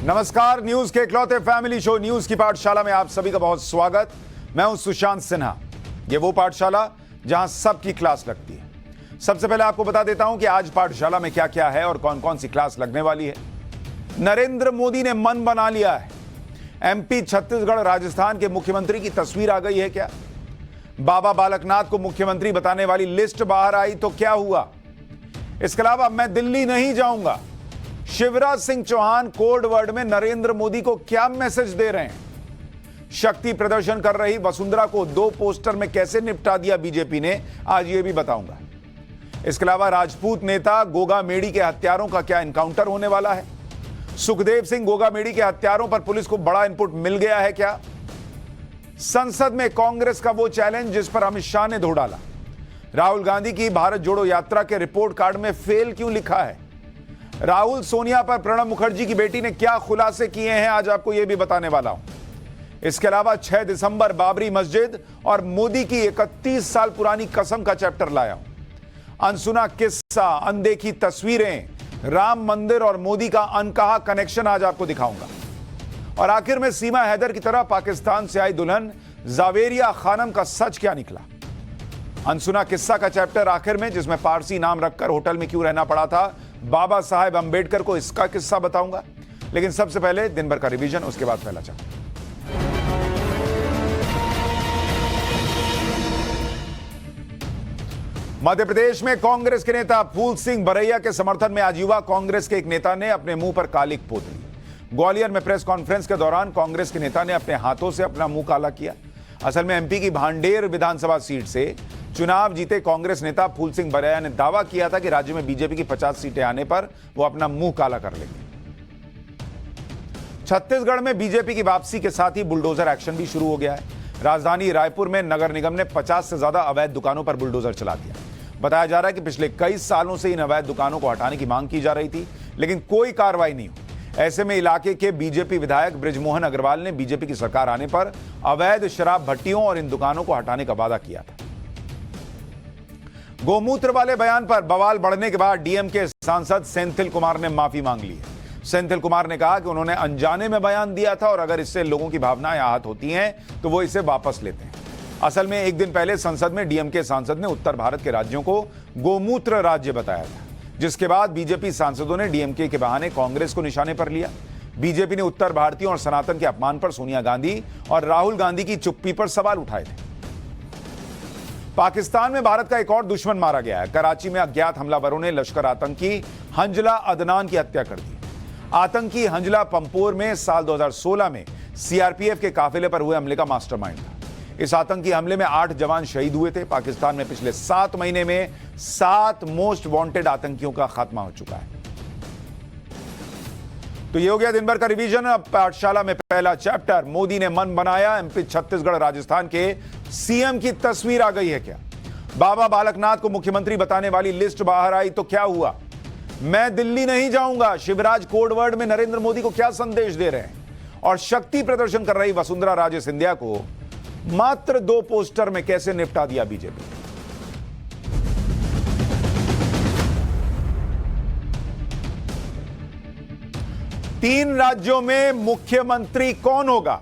नमस्कार, न्यूज के इकलौते फैमिली शो न्यूज की पाठशाला में आप सभी का बहुत स्वागत। मैं हूं सुशांत सिन्हा। ये वो पाठशाला जहां सबकी क्लास लगती है। सबसे पहले आपको बता देता हूं कि आज पाठशाला में क्या क्या है और कौन कौन सी क्लास लगने वाली है। नरेंद्र मोदी ने मन बना लिया है। एमपी, छत्तीसगढ़, राजस्थान के मुख्यमंत्री की तस्वीर आ गई है क्या? बाबा बालकनाथ को मुख्यमंत्री बताने वाली लिस्ट बाहर आई तो क्या हुआ? इसके अलावा मैं दिल्ली नहीं जाऊंगा, शिवराज सिंह चौहान कोड वर्ड में नरेंद्र मोदी को क्या मैसेज दे रहे हैं? शक्ति प्रदर्शन कर रही वसुंधरा को 2 पोस्टर में कैसे निपटा दिया बीजेपी ने, आज यह भी बताऊंगा। इसके अलावा राजपूत नेता गोगा मेडी के हत्यारों का क्या एनकाउंटर होने वाला है? सुखदेव सिंह गोगा मेडी के हत्यारों पर पुलिस को बड़ा इनपुट मिल गया है क्या? संसद में कांग्रेस का वो चैलेंज जिस पर अमित शाह ने धो डाला। राहुल गांधी की भारत जोड़ो यात्रा के रिपोर्ट कार्ड में फेल क्यों लिखा है? राहुल सोनिया पर प्रणब मुखर्जी की बेटी ने क्या खुलासे किए हैं, आज आपको यह भी बताने वाला हूं। इसके अलावा 6 दिसंबर बाबरी मस्जिद और मोदी की 31 साल पुरानी कसम का चैप्टर लाया हूं। अनसुना किस्सा, अनदेखी तस्वीरें, राम मंदिर और मोदी का अनकहा कनेक्शन आज आपको दिखाऊंगा। और आखिर में सीमा हैदर की तरह पाकिस्तान से आई दुल्हन जावेरिया खानम का सच क्या निकला। अनसुना किस्सा का चैप्टर आखिर में, जिसमें पारसी नाम रखकर होटल में क्यों रहना पड़ा था बाबा साहेब अंबेडकर को, इसका किस्सा बताऊंगा। लेकिन सबसे पहले दिन भर का रिवीजन, उसके बाद पहला चैप्टर। मध्य प्रदेश में कांग्रेस के नेता फूल सिंह बरैया के समर्थन में आज युवा कांग्रेस के एक नेता ने अपने मुंह पर कालिक पोत ली। ग्वालियर में प्रेस कॉन्फ्रेंस के दौरान कांग्रेस के नेता ने अपने हाथों से अपना मुंह काला किया। असल में एमपी की भांडेर विधानसभा सीट से चुनाव जीते कांग्रेस नेता फूल सिंह बरैया ने दावा किया था कि राज्य में बीजेपी की 50 सीटें आने पर वो अपना मुंह काला कर लेंगे। छत्तीसगढ़ में बीजेपी की वापसी के साथ ही बुलडोजर एक्शन भी शुरू हो गया है। राजधानी रायपुर में नगर निगम ने 50 से ज्यादा अवैध दुकानों पर बुलडोजर चला दिया। बताया जा रहा है कि पिछले कई सालों से इन अवैध दुकानों को हटाने की मांग की जा रही थी, लेकिन कोई कार्रवाई नहीं हुई। ऐसे में इलाके के बीजेपी विधायक बृजमोहन अग्रवाल ने बीजेपी की सरकार आने पर अवैध शराब भट्टियों और इन दुकानों को हटाने का वादा किया था। गोमूत्र वाले बयान पर बवाल बढ़ने के बाद डीएमके सांसद सेंथिल कुमार ने माफी मांग ली है। सेंथिल कुमार ने कहा कि उन्होंने अनजाने में बयान दिया था और अगर इससे लोगों की भावनाएं आहत होती हैं तो वो इसे वापस लेते हैं। असल में एक दिन पहले संसद में डीएमके सांसद ने उत्तर भारत के राज्यों को गोमूत्र राज्य बताया था, जिसके बाद बीजेपी सांसदों ने डीएमके के बहाने कांग्रेस को निशाने पर लिया। बीजेपी ने उत्तर भारतीयों और सनातन के अपमान पर सोनिया गांधी और राहुल गांधी की चुप्पी पर सवाल उठाए थे। पाकिस्तान में भारत का एक और दुश्मन मारा गया है। कराची में अज्ञात हमलावरों ने लश्कर आतंकी हंजला अदनान की हत्या कर दी। आतंकी हंजला पंपोर में साल 2016 में सीआरपीएफ के काफिले पर हुए हमले का मास्टरमाइंड था। इस आतंकी हमले में 8 जवान शहीद हुए थे। पाकिस्तान में पिछले 7 महीने में 7 मोस्ट वांटेड आतंकियों का खात्मा हो चुका है। तो ये हो गया दिन भर का रिवीजन। अब पाठशाला में पहला चैप्टर, मोदी ने मन बनाया। एमपी, छत्तीसगढ़, राजस्थान के सीएम की तस्वीर आ गई है क्या? बाबा बालकनाथ को मुख्यमंत्री बताने वाली लिस्ट बाहर आई तो क्या हुआ? मैं दिल्ली नहीं जाऊंगा, शिवराज कोड वर्ड में नरेंद्र मोदी को क्या संदेश दे रहे हैं? और शक्ति प्रदर्शन कर रही वसुंधरा राजे सिंधिया को मात्र 2 पोस्टर में कैसे निपटा दिया बीजेपी? तीन राज्यों में मुख्यमंत्री कौन होगा,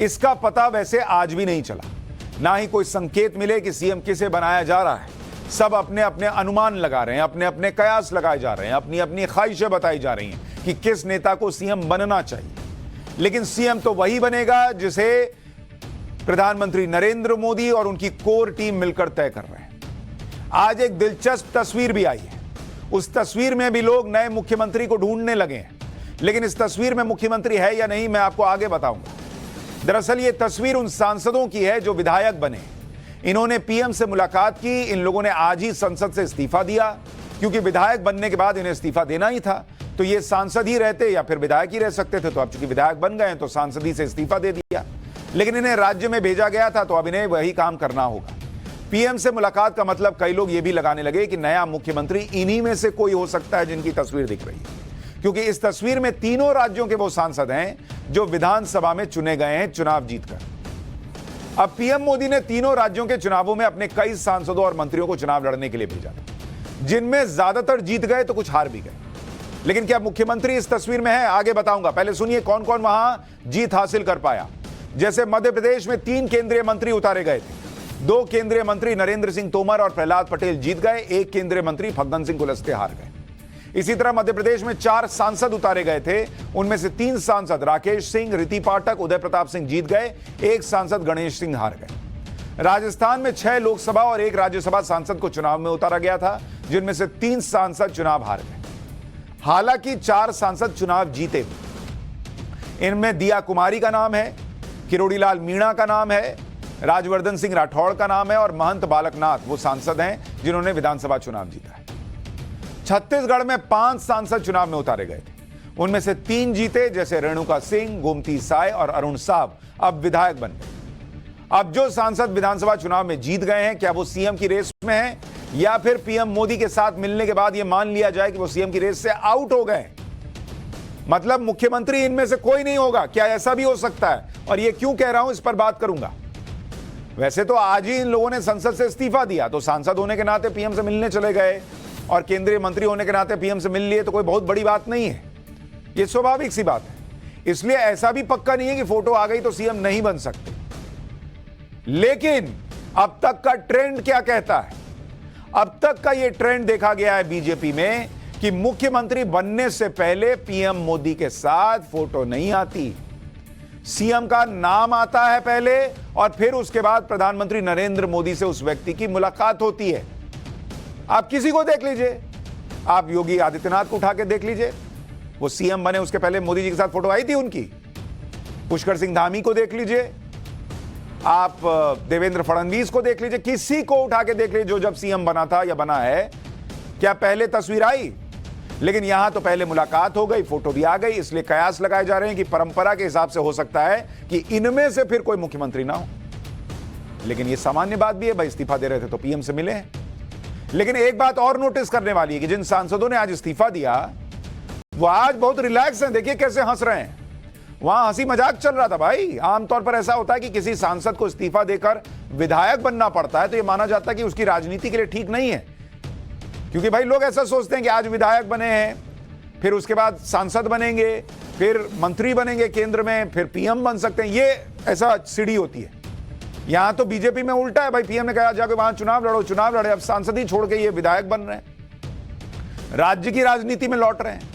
इसका पता वैसे आज भी नहीं चला। ना ही कोई संकेत मिले कि सीएम किसे बनाया जा रहा है। सब अपने अपने अनुमान लगा रहे हैं, अपने अपने कयास लगाए जा रहे हैं, अपनी अपनी ख्वाहिशें बताई जा रही हैं कि किस नेता को सीएम बनना चाहिए। लेकिन सीएम तो वही बनेगा जिसे प्रधानमंत्री नरेंद्र मोदी और उनकी कोर टीम मिलकर तय कर रहे हैं। आज एक दिलचस्प तस्वीर भी आई है। उस तस्वीर में भी लोग नए मुख्यमंत्री को ढूंढने लगे हैं, लेकिन इस तस्वीर में मुख्यमंत्री है या नहीं मैं आपको आगे बताऊंगा। दरअसल ये तस्वीर उन सांसदों की है जो विधायक बने। इन्होंने पीएम से मुलाकात की। इन लोगों ने आज ही संसद से इस्तीफा दिया, क्योंकि विधायक बनने के बाद इन्हें इस्तीफा देना ही था। तो ये सांसद ही रहते या फिर विधायक ही रह सकते थे। तो अब चूंकि विधायक बन गए तो सांसदी से इस्तीफा दे दिया, लेकिन इन्हें राज्य में भेजा गया था तो अब इन्हें वही काम करना होगा। पीएम से मुलाकात का मतलब कई लोग ये भी लगाने लगे कि नया मुख्यमंत्री इन्हीं में से कोई हो सकता है जिनकी तस्वीर दिख रही है, क्योंकि इस तस्वीर में तीनों राज्यों के वो सांसद हैं जो विधानसभा में चुने गए हैं चुनाव जीतकर। अब पीएम मोदी ने तीनों राज्यों के चुनावों में अपने कई सांसदों और मंत्रियों को चुनाव लड़ने के लिए भेजा था, जिनमें ज्यादातर जीत गए तो कुछ हार भी गए। लेकिन क्या मुख्यमंत्री इस तस्वीर में है? आगे बताऊंगा, पहले सुनिए कौन कौन वहां जीत हासिल कर पाया। जैसे मध्य प्रदेश में 3 केंद्रीय मंत्री उतारे गए थे। 2 केंद्रीय मंत्री नरेंद्र सिंह तोमर और प्रहलाद पटेल जीत गए। 1 केंद्रीय मंत्री फग्गन सिंह कुलस्ते हार गए। इसी तरह मध्य प्रदेश में 4 सांसद उतारे गए थे। उनमें से 3 सांसद राकेश सिंह, रीति पाठक, उदय प्रताप सिंह जीत गए। 1 सांसद गणेश सिंह हार गए। राजस्थान में 6 लोकसभा और 1 राज्यसभा सांसद को चुनाव में उतारा गया था, जिनमें से 3 सांसद चुनाव हार गए। हालांकि 4 सांसद चुनाव जीते। इनमें दिया कुमारी का नाम है, किरोड़ीलाल मीणा का नाम है, राजवर्धन सिंह राठौड़ का नाम है और महंत बालकनाथ वो सांसद हैं जिन्होंने विधानसभा चुनाव जीता है। छत्तीसगढ़ में 5 सांसद चुनाव में उतारे गए थे। उनमें से 3 जीते, जैसे रेणुका सिंह, गोमती साय और अरुण साव अब विधायक बन गए। अब जो सांसद विधानसभा चुनाव में जीत गए हैं, क्या वो सीएम की रेस में हैं या फिर पीएम मोदी के साथ मिलने के बाद यह मान लिया जाए कि वो सीएम की रेस से आउट हो गए? मतलब मुख्यमंत्री इनमें से कोई नहीं होगा। क्या ऐसा भी हो सकता है? और ये क्यों कह रहा हूं, इस पर बात करूंगा। वैसे तो आज ही इन लोगों ने संसद से इस्तीफा दिया, तो सांसद होने के नाते पीएम से मिलने चले गए और केंद्रीय मंत्री होने के नाते पीएम से मिल लिए, तो कोई बहुत बड़ी बात नहीं है। ये स्वाभाविक सी बात है। इसलिए ऐसा भी पक्का नहीं है कि फोटो आ गई तो सीएम नहीं बन सकते। लेकिन अब तक का ट्रेंड क्या कहता है? अब तक का यह ट्रेंड देखा गया है बीजेपी में कि मुख्यमंत्री बनने से पहले पीएम मोदी के साथ फोटो नहीं आती। सीएम का नाम आता है पहले और फिर उसके बाद प्रधानमंत्री नरेंद्र मोदी से उस व्यक्ति की मुलाकात होती है। आप किसी को देख लीजिए, आप योगी आदित्यनाथ को उठा के देख लीजिए, वो सीएम बने उसके पहले मोदी जी के साथ फोटो आई थी उनकी। पुष्कर सिंह धामी को देख लीजिए, आप देवेंद्र फडणवीस को देख लीजिए, किसी को उठा के देख लीजिए जो जब सीएम बना था या बना है, क्या पहले तस्वीर आई? लेकिन यहां तो पहले मुलाकात हो गई, फोटो भी आ गई। इसलिए कयास लगाए जा रहे हैं कि परंपरा के हिसाब से हो सकता है कि इनमें से फिर कोई मुख्यमंत्री ना हो। लेकिन यह सामान्य बात भी है, भाई इस्तीफा दे रहे थे तो पीएम से मिले हैं। लेकिन एक बात और नोटिस करने वाली है कि जिन सांसदों ने आज इस्तीफा दिया वो आज बहुत रिलैक्स हैं। देखिए कैसे हंस रहे हैं। वहां हंसी मजाक चल रहा था। भाई आमतौर पर ऐसा होता है कि किसी सांसद को इस्तीफा देकर विधायक बनना पड़ता है तो यह माना जाता है कि उसकी राजनीति के लिए ठीक नहीं है, क्योंकि भाई लोग ऐसा सोचते हैं कि आज विधायक बने हैं, फिर उसके बाद सांसद बनेंगे, फिर मंत्री बनेंगे केंद्र में, फिर पीएम बन सकते हैं। ये ऐसा सीढ़ी होती है। यहां तो बीजेपी में उल्टा है। भाई पीएम ने कहा जाके वहां चुनाव लड़ो, चुनाव लड़े, अब सांसद ही छोड़ के ये विधायक बन रहे हैं, राज्य की राजनीति में लौट रहे हैं।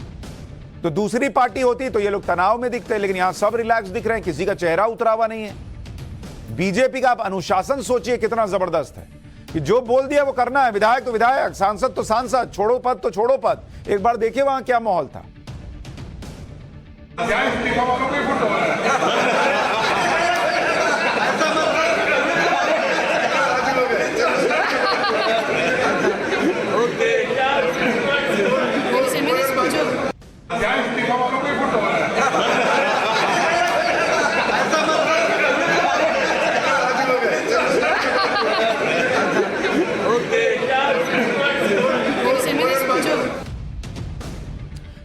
तो दूसरी पार्टी होती तो ये लोग तनाव में दिखते हैं, लेकिन यहां सब रिलैक्स दिख रहे हैं, किसी का चेहरा उतरा हुआ नहीं है। बीजेपी का आप अनुशासन सोचिए कितना जबरदस्त है कि जो बोल दिया वो करना है। विधायक तो विधायक, सांसद तो सांसद, छोड़ो पद तो छोड़ो पद। एक बार देखिए वहां क्या माहौल था।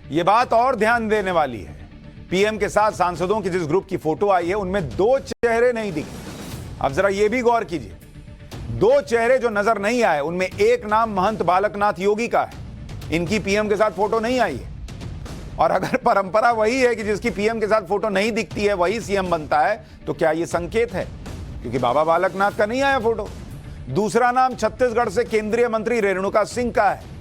यह बात और ध्यान देने वाली है, पीएम के साथ सांसदों की जिस ग्रुप की फोटो आई है उनमें 2 चेहरे नहीं दिखे। अब जरा यह भी गौर कीजिए, 2 चेहरे जो नजर नहीं आए उनमें एक नाम महंत बालकनाथ योगी का है। इनकी पीएम के साथ फोटो नहीं आई है। और अगर परंपरा वही है कि जिसकी पीएम के साथ फोटो नहीं दिखती है वही सीएम बनता है, तो क्या यह संकेत है? क्योंकि बाबा बालकनाथ का नहीं आया फोटो। दूसरा नाम छत्तीसगढ़ से केंद्रीय मंत्री रेणुका सिंह का है।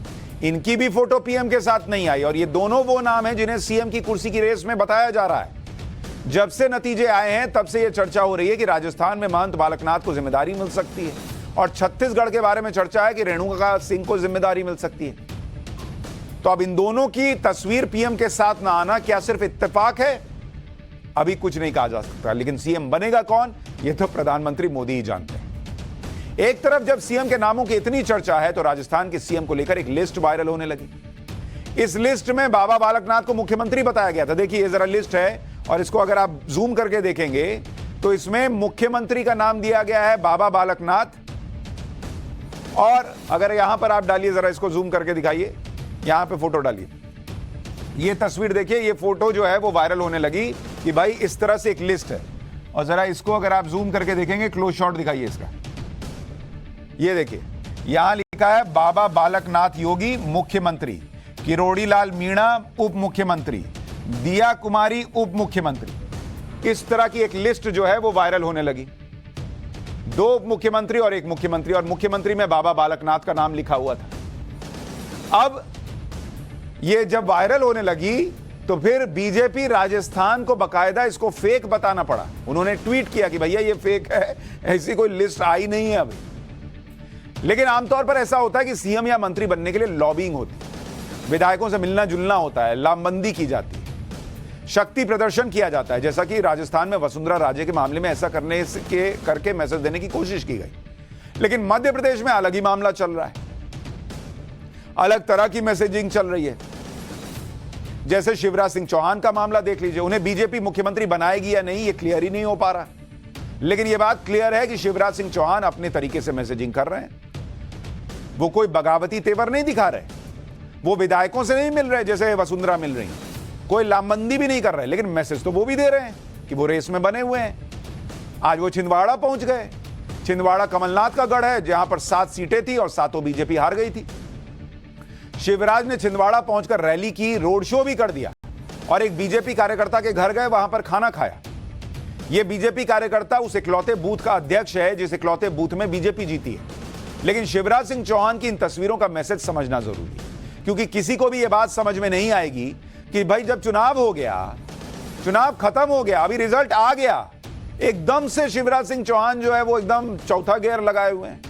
इनकी भी फोटो पीएम के साथ नहीं आई। और ये दोनों वो नाम हैं जिन्हें सीएम की कुर्सी की रेस में बताया जा रहा है। जब से नतीजे आए हैं तब से यह चर्चा हो रही है कि राजस्थान में महंत बालकनाथ को जिम्मेदारी मिल सकती है, और छत्तीसगढ़ के बारे में चर्चा है कि रेणुका सिंह को जिम्मेदारी मिल सकती है। तो अब इन दोनों की तस्वीर पीएम के साथ ना आना क्या सिर्फ इत्तेफाक है? अभी कुछ नहीं कहा जा सकता। लेकिन सीएम बनेगा कौन, यह तो प्रधानमंत्री मोदी ही जानते हैं। एक तरफ जब सीएम के नामों की इतनी चर्चा है तो राजस्थान के सीएम को लेकर एक लिस्ट वायरल होने लगी। इस लिस्ट में बाबा बालकनाथ को मुख्यमंत्री बताया गया था। देखिए ये जरा लिस्ट है, और इसको अगर आप जूम करके देखेंगे तो इसमें मुख्यमंत्री का नाम दिया गया है बाबा बालकनाथ। और अगर यहां पर आप डालिए, जरा इसको जूम करके दिखाइए, यहां पे फोटो डालिए, ये तस्वीर देखिए। ये फोटो जो है वो वायरल होने लगी कि भाई इस तरह से एक लिस्ट है। और जरा इसको अगर आप जूम करके देखेंगे, क्लोज शॉट दिखाइए इसका, ये देखिए यहां लिखा है बाबा बालकनाथ योगी मुख्यमंत्री। किरोड़ी लाल मीणा उप मुख्यमंत्री, दिया कुमारी उप मुख्यमंत्री, इस तरह की एक लिस्ट जो है वो वायरल होने लगी। 2 उप मुख्यमंत्री और 1 मुख्यमंत्री, और मुख्यमंत्री में बाबा बालकनाथ का नाम लिखा हुआ था। अब ये जब वायरल होने लगी तो फिर बीजेपी राजस्थान को बकायदा इसको फेक बताना पड़ा। उन्होंने ट्वीट किया कि भैया ये फेक है, ऐसी कोई लिस्ट आई नहीं है अभी। लेकिन आमतौर पर ऐसा होता है कि सीएम या मंत्री बनने के लिए लॉबिंग होती है, विधायकों से मिलना जुलना होता है, लामबंदी की जाती है, शक्ति प्रदर्शन किया जाता है, जैसा कि राजस्थान में वसुंधरा राजे के मामले में ऐसा करके मैसेज देने की कोशिश की गई। लेकिन मध्य प्रदेश में अलग ही मामला चल रहा है, अलग तरह की मैसेजिंग चल रही है। जैसे शिवराज सिंह चौहान का मामला देख लीजिए, उन्हें बीजेपी मुख्यमंत्री बनाएगी या नहीं ये क्लियर ही नहीं हो पा रहा, लेकिन यह बात क्लियर है कि शिवराज सिंह चौहान अपने तरीके से मैसेजिंग कर रहे हैं। वो कोई बगावती तेवर नहीं दिखा रहे, वो विधायकों से नहीं मिल रहे जैसे वसुंधरा मिल रही, कोई लामबंदी भी नहीं कर रहे, लेकिन मैसेज तो वो भी दे रहे हैं कि वो रेस में बने हुए हैं। आज वो छिंदवाड़ा पहुंच गए। छिंदवाड़ा कमलनाथ का गढ़ है, जहां पर 7 सीटें थी और 7 बीजेपी हार गई थी। शिवराज ने छिंदवाड़ा पहुंचकर रैली की, रोड शो भी कर दिया और एक बीजेपी कार्यकर्ता के घर गए, वहां पर खाना खाया। यह बीजेपी कार्यकर्ता उस इकलौते बूथ का अध्यक्ष है जिस इकलौते बूथ में बीजेपी जीती है। लेकिन शिवराज सिंह चौहान की इन तस्वीरों का मैसेज समझना जरूरी है, क्योंकि किसी को भी यह बात समझ में नहीं आएगी कि भाई जब चुनाव हो गया, चुनाव खत्म हो गया, अभी रिजल्ट आ गया, एकदम से शिवराज सिंह चौहान जो है वो एकदम चौथा गियर लगाए हुए हैं,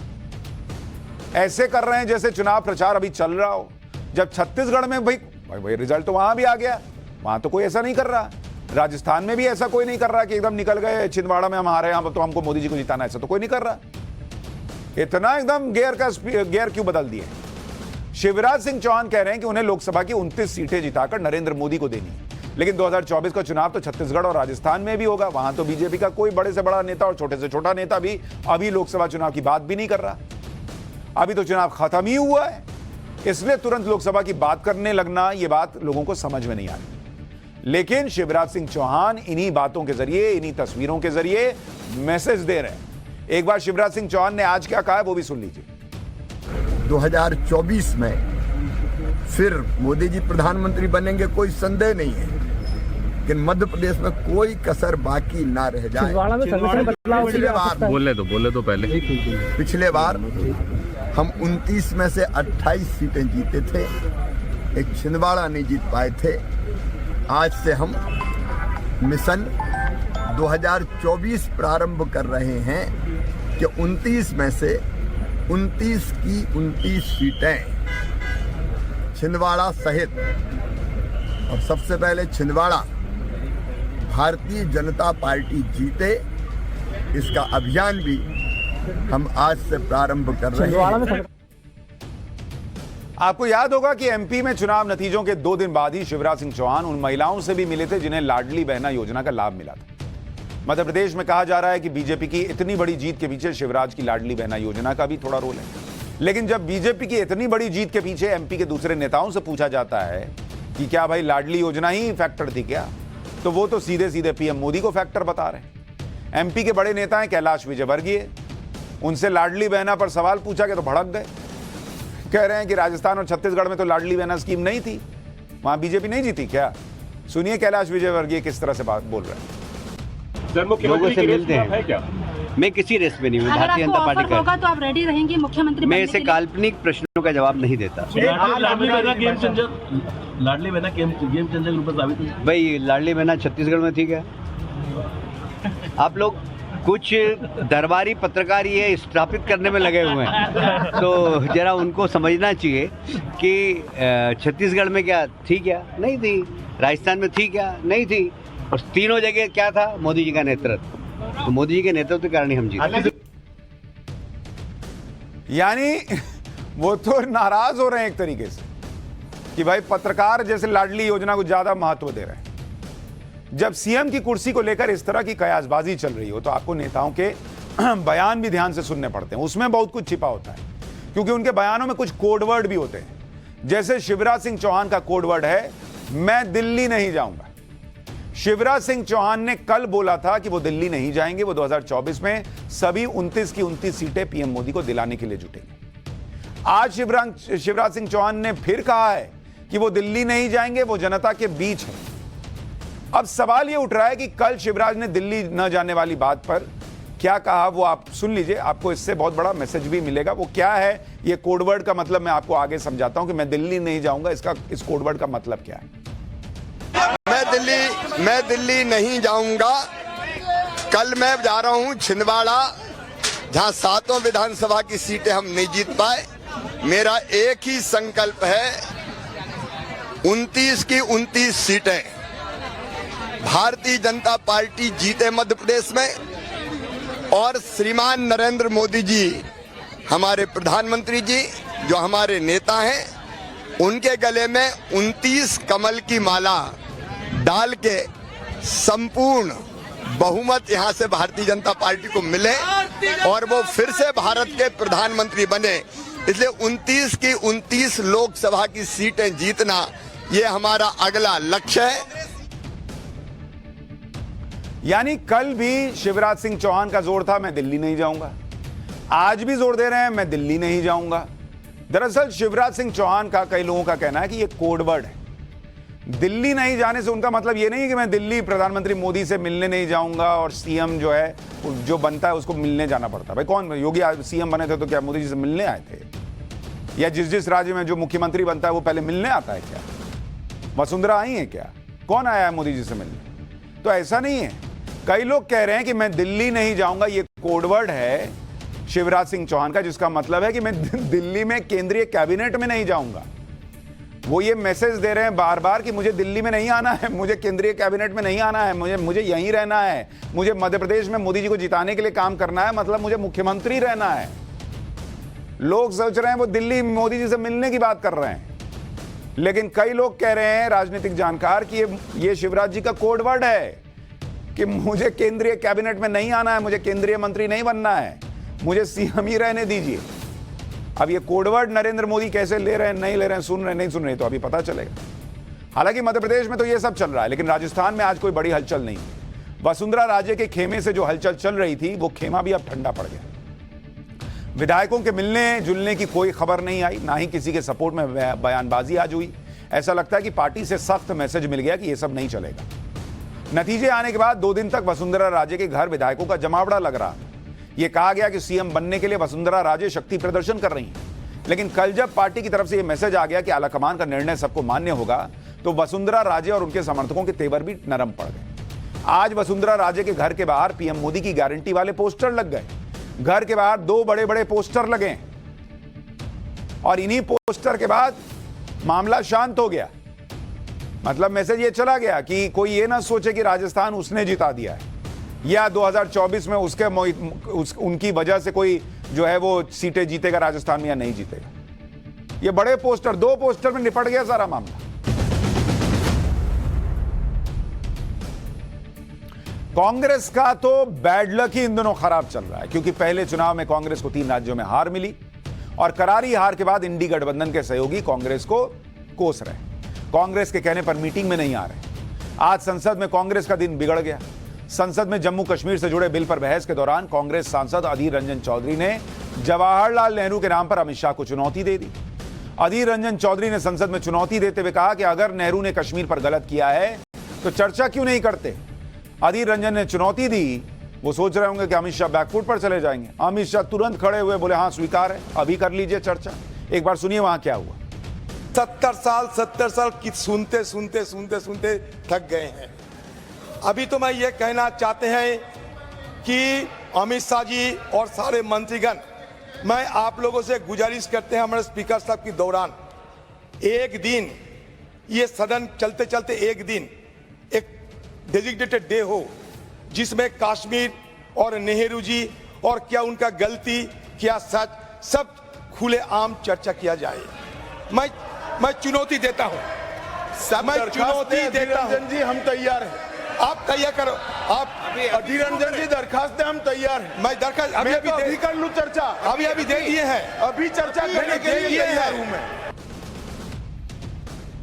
ऐसे कर रहे हैं जैसे चुनाव प्रचार अभी चल रहा हो। जब छत्तीसगढ़ में भाई रिजल्ट तो वहां भी आ गया, वहां तो कोई ऐसा नहीं कर रहा, राजस्थान में भी ऐसा कोई नहीं कर रहा कि एकदम निकल गए छिंदवाड़ा में हम हारे, यहाँ तो हमको मोदी जी को जिताना, ऐसा तो कोई नहीं कर रहा। इतना एकदम गियर क्यों बदल दिए? शिवराज सिंह चौहान कह रहे हैं कि उन्हें लोकसभा की 29 सीटें जिताकर नरेंद्र मोदी को देनी है, लेकिन 2024 का चुनाव तो छत्तीसगढ़ और राजस्थान में भी होगा, वहां तो बीजेपी का कोई बड़े से बड़ा नेता और छोटे से छोटा नेता भी अभी लोकसभा चुनाव की बात भी नहीं कर रहा। अभी तो चुनाव खत्म ही हुआ है, इसलिए तुरंत लोकसभा की बात करने लगना, यह बात लोगों को समझ में नहीं आ रही। लेकिन शिवराज सिंह चौहान इन्हीं बातों के जरिए, इन्हीं तस्वीरों के जरिए मैसेज दे रहे हैं। एक बार शिवराज सिंह चौहान ने आज क्या कहा है वो भी सुन लीजिए। 2024 में फिर मोदी जी प्रधानमंत्री बनेंगे, कोई संदेह नहीं है, लेकिन मध्य प्रदेश में कोई कसर बाकी ना रह जाए। बोले तो पहले पिछले बार हम 29 में से 28 सीटें जीते थे, एक छिंदवाड़ा नहीं जीत पाए थे। आज से हम मिशन 2024 प्रारंभ कर रहे हैं कि 29 में से 29 की 29 सीटें छिंदवाड़ा सहित, और सबसे पहले छिंदवाड़ा भारतीय जनता पार्टी जीते, इसका अभियान भी हम आज से प्रारंभ कर रहे हैं। आपको याद होगा कि एमपी में चुनाव नतीजों के 2 दिन बाद ही शिवराज सिंह चौहान उन महिलाओं से भी मिले थे जिन्हें लाडली बहना योजना का लाभ मिला था। मध्य प्रदेश में कहा जा रहा है कि बीजेपी की इतनी बड़ी जीत के पीछे शिवराज की लाडली बहना योजना का भी थोड़ा रोल है। लेकिन जब बीजेपी की इतनी बड़ी जीत के पीछे एमपी के दूसरे नेताओं से पूछा जाता है कि क्या भाई लाडली योजना ही फैक्टर थी क्या, तो वो तो सीधे सीधे पीएम मोदी को फैक्टर बता रहे हैं। एमपी के बड़े नेता हैं कैलाश विजयवर्गीय, उनसे लाडली बहना पर सवाल पूछा गया तो भड़क गए, कह रहे हैं कि राजस्थान और छत्तीसगढ़ में तो लाडली बहना स्कीम नहीं थी, वहां बीजेपी नहीं जीती क्या। सुनिए कैलाश विजयवर्गीय किस तरह से बात बोल रहे हैं। लोगों से मिलते हैं क्या? मैं किसी रेस में नहीं हूँ, भारतीय जनता पार्टी का होगा तो आप रेडी रहेंगे मुख्यमंत्री? मैं ऐसे काल्पनिक प्रश्नों का जवाब नहीं देता। लाडली बहना गेम चेंजर के रूप में साबित हुई। भाई लाडली बहना छत्तीसगढ़ में थी क्या? आप लोग कुछ दरबारी पत्रकार ये स्थापित करने में लगे हुए हैं, तो जरा उनको समझना चाहिए कि छत्तीसगढ़ में क्या थी क्या नहीं थी, राजस्थान में थी क्या नहीं थी, और तीनों जगह क्या था, मोदी जी का नेतृत्व। तो मोदी जी के नेतृत्व के कारण ही हम जीते। यानी वो तो नाराज हो रहे हैं एक तरीके से कि भाई पत्रकार जैसे लाडली योजना को ज्यादा महत्व दे रहे हैं। जब सीएम की कुर्सी को लेकर इस तरह की कयासबाजी चल रही हो तो आपको नेताओं के बयान भी ध्यान से सुनने पड़ते हैं। उसमें बहुत कुछ छिपा होता है, क्योंकि उनके बयानों में कुछ कोडवर्ड भी होते हैं। जैसे शिवराज सिंह चौहान का कोडवर्ड है, मैं दिल्ली नहीं जाऊंगा। शिवराज सिंह चौहान ने कल बोला था कि वो दिल्ली नहीं जाएंगे, वो 2024 में सभी 29 की 29 सीटें पीएम मोदी को दिलाने के लिए जुटेंगे। आज शिवराज सिंह चौहान ने फिर कहा है कि वो दिल्ली नहीं जाएंगे, वो जनता के बीच है। अब सवाल ये उठ रहा है कि कल शिवराज ने दिल्ली न जाने वाली बात पर क्या कहा, वो आप सुन लीजिए, आपको इससे बहुत बड़ा मैसेज भी मिलेगा। वो क्या है, ये कोडवर्ड का मतलब मैं आपको आगे समझाता हूं कि मैं दिल्ली नहीं जाऊंगा, इस कोडवर्ड का मतलब क्या है। मैं दिल्ली नहीं जाऊंगा। कल मैं जा रहा हूं छिंदवाड़ा, जहां 7 विधानसभा की सीटें हम नहीं जीत पाए। मेरा एक ही संकल्प है, 29 की 29 सीटें भारतीय जनता पार्टी जीते मध्य प्रदेश में, और श्रीमान नरेंद्र मोदी जी, हमारे प्रधानमंत्री जी, जो हमारे नेता हैं, उनके गले में 29 कमल की माला डाल के संपूर्ण बहुमत यहां से भारतीय जनता पार्टी को मिले और वो फिर से भारत के प्रधानमंत्री बने। इसलिए 29 की 29 लोकसभा की सीटें जीतना ये हमारा अगला लक्ष्य है। यानी कल भी शिवराज सिंह चौहान का जोर था, मैं दिल्ली नहीं जाऊंगा। आज भी जोर दे रहे हैं, मैं दिल्ली नहीं जाऊंगा। दरअसल शिवराज सिंह चौहान का कई लोगों का कहना है कि यह कोडवर्ड है। दिल्ली नहीं जाने से उनका मतलब यह नहीं है कि मैं दिल्ली प्रधानमंत्री मोदी से मिलने नहीं जाऊंगा और सीएम जो है, जो बनता है उसको मिलने जाना पड़ता है। भाई कौन, योगी सीएम बने थे तो क्या मोदी जी से मिलने आए थे? या जिस राज्य में जो मुख्यमंत्री बनता है वो पहले मिलने आता है क्या? वसुंधरा आई है क्या? कौन आया है मोदी जी से मिलने? तो ऐसा नहीं है। कई लोग कह रहे हैं कि मैं दिल्ली नहीं जाऊंगा, ये कोडवर्ड है शिवराज सिंह चौहान का, जिसका मतलब है कि मैं दिल्ली में केंद्रीय कैबिनेट में नहीं जाऊंगा। वो ये मैसेज दे रहे हैं बार बार कि मुझे दिल्ली में नहीं आना है, मुझे केंद्रीय कैबिनेट में नहीं आना है, मुझे यहीं रहना है, मुझे मध्य प्रदेश में मोदी जी को जिताने के लिए काम करना है, मतलब मुझे मुख्यमंत्री रहना है। लोग सोच रहे हैं वो दिल्ली मोदी जी से मिलने की बात कर रहे हैं, लेकिन कई लोग कह रहे हैं, राजनीतिक जानकार, कि ये शिवराज जी का कोडवर्ड है कि मुझे केंद्रीय कैबिनेट में नहीं आना है, मुझे केंद्रीय मंत्री नहीं बनना है, मुझे सीएम ही रहने दीजिए। अब ये कोडवर्ड नरेंद्र मोदी कैसे ले रहे हैं, नहीं ले रहे हैं, सुन रहे हैं, नहीं सुन रहे, तो अभी पता चलेगा। हालांकि मध्य प्रदेश में तो ये सब चल रहा है, लेकिन राजस्थान में आज कोई बड़ी हलचल नहीं। वसुंधरा राजे के खेमे से जो हलचल चल रही थी, वो खेमा भी अब ठंडा पड़ गया। विधायकों के मिलने जुलने की कोई खबर नहीं आई, ना ही किसी के सपोर्ट में बयानबाजी आज हुई। ऐसा लगता है कि पार्टी से सख्त मैसेज मिल गया कि ये सब नहीं चलेगा। नतीजे आने के बाद 2 दिन तक वसुंधरा राजे के घर विधायकों का जमावड़ा लग रहा। यह कहा गया कि सीएम बनने के लिए वसुंधरा राजे शक्ति प्रदर्शन कर रही हैं। लेकिन कल जब पार्टी की तरफ से यह मैसेज आ गया कि आलाकमान का निर्णय सबको मान्य होगा, तो वसुंधरा राजे और उनके समर्थकों के तेवर भी नरम पड़ गए। आज वसुंधरा राजे के घर के बाहर पीएम मोदी की गारंटी वाले पोस्टर लग गए। घर के बाहर 2 बड़े-बड़े पोस्टर लगे और इन्हीं पोस्टर के बाद मामला शांत हो गया। मतलब मैसेज ये चला गया कि कोई ये ना सोचे कि राजस्थान उसने जिता दिया है, या 2024 में उनकी वजह से कोई जो है वो सीटें जीतेगा राजस्थान में या नहीं जीतेगा। ये बड़े पोस्टर, 2 पोस्टर में निपट गया सारा मामला। कांग्रेस का तो बैड लक ही इन दिनों खराब चल रहा है, क्योंकि पहले चुनाव में कांग्रेस को 3 राज्यों में हार मिली और करारी हार के बाद इंडी गठबंधन के सहयोगी कांग्रेस को कोस रहे। कांग्रेस के कहने पर मीटिंग में नहीं आ रहे। आज संसद में कांग्रेस का दिन बिगड़ गया। संसद में जम्मू कश्मीर से जुड़े बिल पर बहस के दौरान कांग्रेस सांसद अधीर रंजन चौधरी ने जवाहरलाल नेहरू के नाम पर अमित शाह को चुनौती दे दी। अधीर रंजन चौधरी ने संसद में चुनौती देते हुए कहा कि अगर नेहरू ने कश्मीर पर गलत किया है तो चर्चा क्यों नहीं करते। अधीर रंजन ने चुनौती दी। वो सोच रहे होंगे कि अमित शाह बैकफुट पर चले जाएंगे। अमित शाह तुरंत खड़े हुए बोले, हाँ स्वीकार है, अभी कर लीजिए चर्चा। एक बार सुनिए वहां क्या हुआ। 70 साल की सुनते सुनते सुनते सुनते थक गए हैं। अभी तो मैं ये कहना चाहते हैं कि अमित शाह जी और सारे मंत्रीगण, मैं आप लोगों से गुजारिश करते हैं, हमारे स्पीकर साहब के दौरान एक दिन ये सदन चलते चलते एक दिन एक डेजिग्नेटेड डे हो, जिसमें कश्मीर और नेहरू जी और क्या उनका गलती क्या सच सब खुले आम चर्चा किया जाए। मैं चुनौती देता हूं, मैं चुनौती देता हूं। जी हम तैयार हैं, आप तैयार करो। आप अधीर रंजन जी दरखास्त हम तैयार हैं। मैं दरखास्त अभी कर लूं चर्चा, अभी दे दिए हैं, अभी चर्चा करने के लिए तैयार हूं मैं।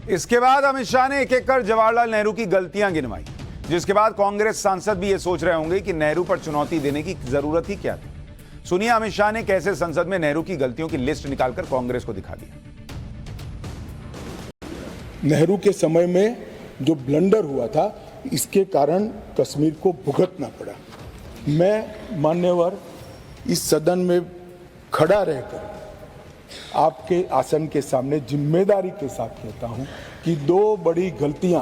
इसके बाद अमित शाह ने एक-एक कर जवाहरलाल नेहरू की गलतियां गिनवाई, जिसके बाद कांग्रेस सांसद भी ये सोच रहे होंगे कि नेहरू पर चुनौती देने की जरूरत ही क्या थी। सुनिए अमित शाह ने कैसे संसद में नेहरू की गलतियों की लिस्ट निकालकर कांग्रेस को दिखा दिया। नेहरू के समय में जो ब्लंडर हुआ था, इसके कारण कश्मीर को भुगतना पड़ा। मैं मान्यवर इस सदन में खड़ा रहकर आपके आसन के सामने जिम्मेदारी के साथ कहता हूं कि दो बड़ी गलतियां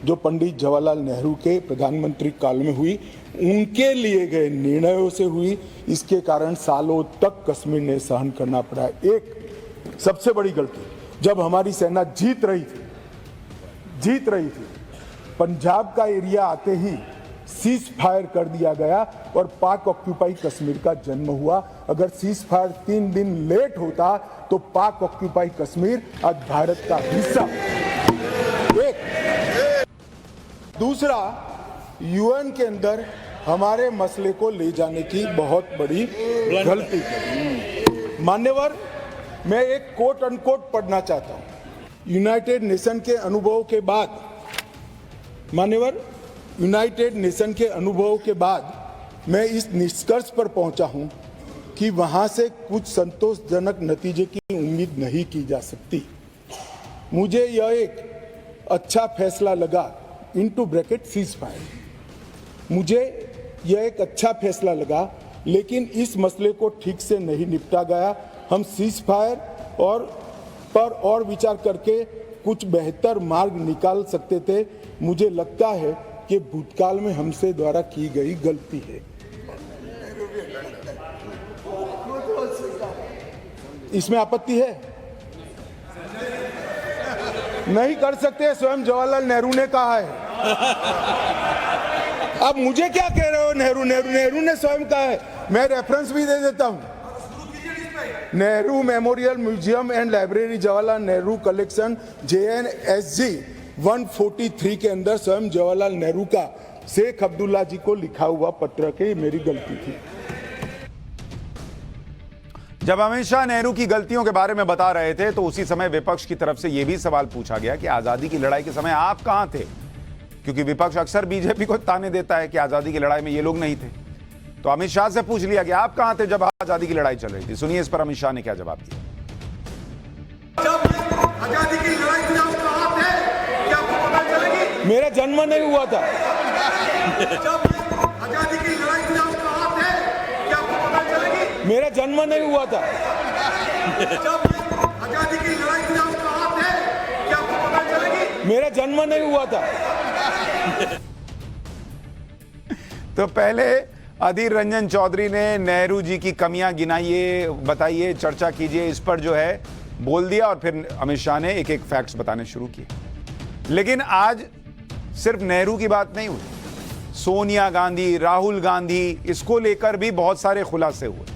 जो पंडित जवाहरलाल नेहरू के प्रधानमंत्री काल में हुई, उनके लिए गए निर्णयों से हुई। इसके कारण सालों तक कश्मीर ने सहन करना पड़ा। एक सबसे बड़ी गलती, जब हमारी सेना जीत रही थी, पंजाब का एरिया आते ही सीज फायर कर दिया गया और पाक ऑक्यूपाई कश्मीर का जन्म हुआ। अगर सीज फायर 3 दिन लेट होता तो पाक ऑक्यूपाई कश्मीर आज भारत का हिस्सा। एक दूसरा, यूएन के अंदर हमारे मसले को ले जाने की बहुत बड़ी गलती की। मान्यवर, मैं एक कोट अनकोट पढ़ना चाहता हूं। यूनाइटेड नेशन के अनुभव के बाद, मान्यवर, यूनाइटेड नेशन के अनुभव के बाद मैं इस निष्कर्ष पर पहुंचा हूं कि वहां से कुछ संतोषजनक नतीजे की उम्मीद नहीं की जा सकती। मुझे यह एक अच्छा फैसला लगा, इनटू ब्रैकेट सीज फायर, मुझे यह एक अच्छा फैसला लगा, लेकिन इस मसले को ठीक से नहीं निपटा गया। हम सीज फायर और विचार करके कुछ बेहतर मार्ग निकाल सकते थे। मुझे लगता है कि भूतकाल में हमसे द्वारा की गई गलती है। इसमें आपत्ति है? नहीं कर सकते, स्वयं जवाहरलाल नेहरू ने कहा है। अब मुझे क्या कह रहे हो? नेहरू ने स्वयं कहा है। मैं रेफरेंस भी दे देता हूं। Nehru memorial museum and library, Jawaharlal Nehru collection, JNSG 143 के अंदर स्वयं जवाहरलाल नेहरू का शेख अब्दुल्ला जी को लिखा हुआ पत्र के मेरी गलती थी। जब अमित शाह नेहरू की गलतियों के बारे में बता रहे थे तो उसी समय विपक्ष की तरफ से यह भी सवाल पूछा गया कि आजादी की लड़ाई के समय आप कहां थे, क्योंकि विपक्ष अक्सर बीजेपी को ताने देता है कि आजादी की लड़ाई में ये लोग नहीं थे। तो अमित शाह से पूछ लिया कि आप कहां थे जब आजादी की लड़ाई चल रही थी। सुनिए इस पर अमित शाह ने क्या जवाब दिया। आजादी की लड़ाई में आप कहां थे, क्या आपको पता चलेगी? मेरा जन्म नहीं हुआ था। आजादी की लड़ाई में आप कहां थे, क्या आपको पता चलेगी? मेरा जन्म नहीं हुआ था। आजादी की लड़ाई में आप कहां थे, क्या आपको पता चलेगी? मेरा जन्म नहीं हुआ था। तो पहले अधीर रंजन चौधरी ने नेहरू जी की कमियां गिनाइए, बताइए, चर्चा कीजिए, इस पर जो है बोल दिया और फिर अमित शाह ने एक एक फैक्ट्स बताने शुरू किए। लेकिन आज सिर्फ नेहरू की बात नहीं हुई, सोनिया गांधी, राहुल गांधी, इसको लेकर भी बहुत सारे खुलासे हुए।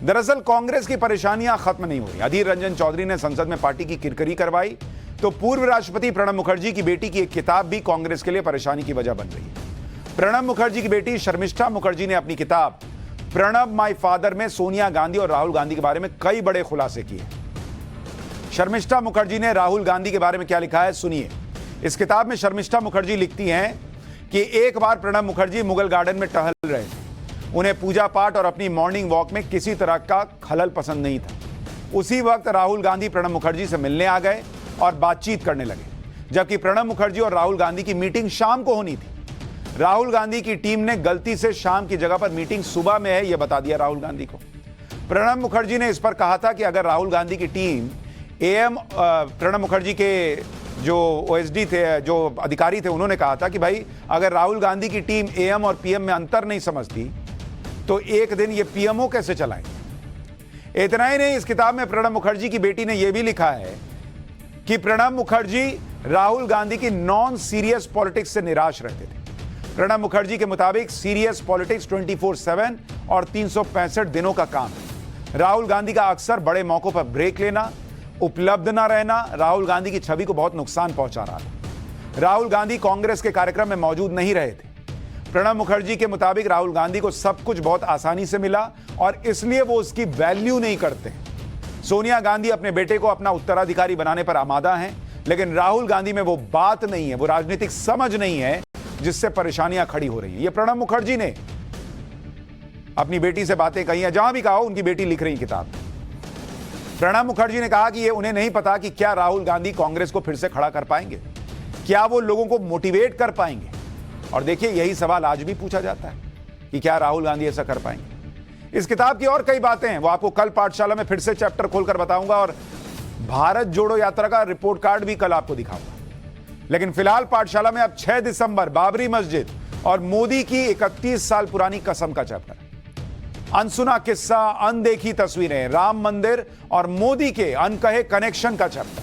दरअसल कांग्रेस की परेशानियां खत्म नहीं हुई। अधीर रंजन चौधरी ने संसद में पार्टी की किरकिरी करवाई तो पूर्व राष्ट्रपति प्रणब मुखर्जी की बेटी की एक किताब भी कांग्रेस के लिए परेशानी की वजह बन रही है। प्रणब मुखर्जी की बेटी शर्मिष्ठा मुखर्जी ने अपनी किताब प्रणब माय फादर में सोनिया गांधी और राहुल गांधी के बारे में कई बड़े खुलासे किए। शर्मिष्ठा मुखर्जी ने राहुल गांधी के बारे में क्या लिखा है, सुनिए। इस किताब में शर्मिष्ठा मुखर्जी लिखती हैं कि एक बार प्रणब मुखर्जी मुगल गार्डन में टहल रहे थे। उन्हें पूजा पाठ और अपनी मॉर्निंग वॉक में किसी तरह का खलल पसंद नहीं था। उसी वक्त राहुल गांधी प्रणब मुखर्जी से मिलने आ गए और बातचीत करने लगे, जबकि प्रणब मुखर्जी और राहुल गांधी की मीटिंग शाम को होनी थी। राहुल गांधी की टीम ने गलती से शाम की जगह पर मीटिंग सुबह में है यह बता दिया राहुल गांधी को। प्रणब मुखर्जी ने इस पर कहा था कि अगर राहुल गांधी की टीम प्रणब मुखर्जी के जो OSD थे, जो अधिकारी थे, उन्होंने कहा था कि भाई अगर राहुल गांधी की टीम AM और PM में अंतर नहीं समझती तो एक दिन ये PMO कैसे चलाएंगे। इतना ही नहीं, इस किताब में प्रणब मुखर्जी की बेटी ने यह भी लिखा है कि प्रणब मुखर्जी राहुल गांधी की नॉन सीरियस पॉलिटिक्स से निराश रहते थे। प्रणब मुखर्जी के मुताबिक सीरियस पॉलिटिक्स 24/7 और 365 दिनों का काम है। राहुल गांधी का अक्सर बड़े मौकों पर ब्रेक लेना, उपलब्ध न रहना राहुल गांधी की छवि को बहुत नुकसान पहुंचा रहा था। राहुल गांधी कांग्रेस के कार्यक्रम में मौजूद नहीं रहे थे। प्रणब मुखर्जी के मुताबिक राहुल गांधी को सब कुछ बहुत आसानी से मिला और इसलिए वो उसकी वैल्यू नहीं करते। सोनिया गांधी अपने बेटे को अपना उत्तराधिकारी बनाने पर आमादा हैं, लेकिन राहुल गांधी में वो बात नहीं है, वो राजनीतिक समझ नहीं है जिससे परेशानियां खड़ी हो रही हैं। ये प्रणब मुखर्जी ने अपनी बेटी से बातें कही हैं, जहां भी कहा हो उनकी बेटी लिख रही किताब। प्रणब मुखर्जी ने कहा कि ये उन्हें नहीं पता कि क्या राहुल गांधी कांग्रेस को फिर से खड़ा कर पाएंगे, क्या वो लोगों को मोटिवेट कर पाएंगे। और देखिए, यही सवाल आज भी पूछा जाता है कि क्या राहुल गांधी ऐसा कर पाएंगे। इस किताब की और कई बातें हैं, वो आपको कल पाठशाला में फिर से चैप्टर खोलकर बताऊंगा, और भारत जोड़ो यात्रा का रिपोर्ट कार्ड भी कल आपको दिखाऊंगा। लेकिन फिलहाल पाठशाला में अब 6 दिसंबर, बाबरी मस्जिद और मोदी की 31 साल पुरानी कसम का चैप्टर, अनसुना किस्सा, अनदेखी तस्वीरें, राम मंदिर और मोदी के अनकहे कनेक्शन का चैप्टर।